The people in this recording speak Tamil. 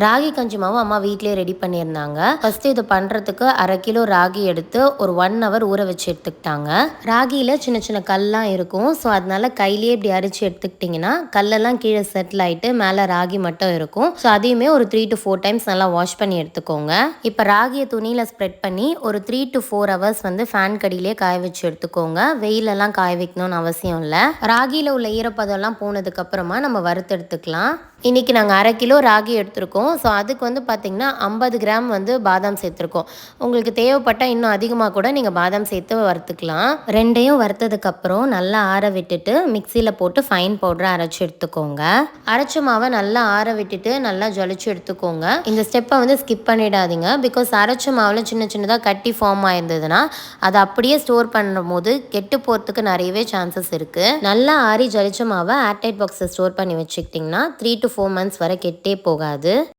ராகி கஞ்சி மாவு அம்மா வீட்டிலே ரெடி பண்ணியிருந்தாங்க. ஃபஸ்ட்டு இது பண்ணுறதுக்கு 1/2 கிலோ ராகி எடுத்து ஒரு 1 ஹவர் ஊற வச்சு எடுத்துக்கிட்டாங்க. ராகியில் சின்ன சின்ன கல்லாம் இருக்கும். ஸோ அதனால கையிலேயே இப்படி அரிச்சு எடுத்துக்கிட்டிங்கன்னா கல்லெல்லாம் கீழே செட்டில் ஆகிட்டு மேலே ராகி மட்டும் இருக்கும். ஸோ அதையுமே ஒரு 3 to 4 டைம்ஸ் நல்லா வாஷ் பண்ணி எடுத்துக்கோங்க. இப்போ ராகியை துணியில் ஸ்ப்ரெட் பண்ணி ஒரு 3 to 4 ஹவர்ஸ் வந்து ஃபேன் கடியிலே காய வச்சு எடுத்துக்கோங்க. வெயிலெல்லாம் காய வைக்கணும்னு அவசியம் இல்லை. ராகியில் உள்ள ஈரப்பதம்லாம் போனதுக்கப்புறமா நம்ம வறுத்து எடுத்துக்கலாம். இன்றைக்கி நாங்கள் 1/2 கிலோ ராகி எடுத்துருக்கோம். ஸோ அதுக்கு வந்து பார்த்திங்கன்னா 50 கிராம் வந்து பாதாம் சேர்த்துருக்கோம். உங்களுக்கு தேவைப்பட்டால் இன்னும் அதிகமாக கூட நீங்கள் பாதாம் சேர்த்து வறுத்துக்கலாம். ரெண்டையும் வறுத்ததுக்கப்புறம் நல்லா ஆற விட்டுட்டு மிக்சியில் போட்டு ஃபைன் பவுடரை அரைச்சி எடுத்துக்கோங்க. அரைச்ச மாவை நல்லா ஆற விட்டுட்டு நல்லா ஜலிச்சு எடுத்துக்கோங்க. இந்த ஸ்டெப்பை வந்து ஸ்கிப் பண்ணிடாதீங்க. பிகாஸ் அரைச்ச மாவில் சின்ன சின்னதாக கட்டி ஃபார்ம் ஆயிருந்ததுன்னா அதை அப்படியே ஸ்டோர் பண்ணும் போது கெட்டு போகிறதுக்கு நிறையவே சான்சஸ் இருக்குது. நல்லா ஆறி ஜலிச்ச மாவை ஏர்டைட் பாக்ஸில் ஸ்டோர் பண்ணி வச்சுக்கிட்டிங்கன்னா 3 to 4 months வரை கெட்டே போகாது.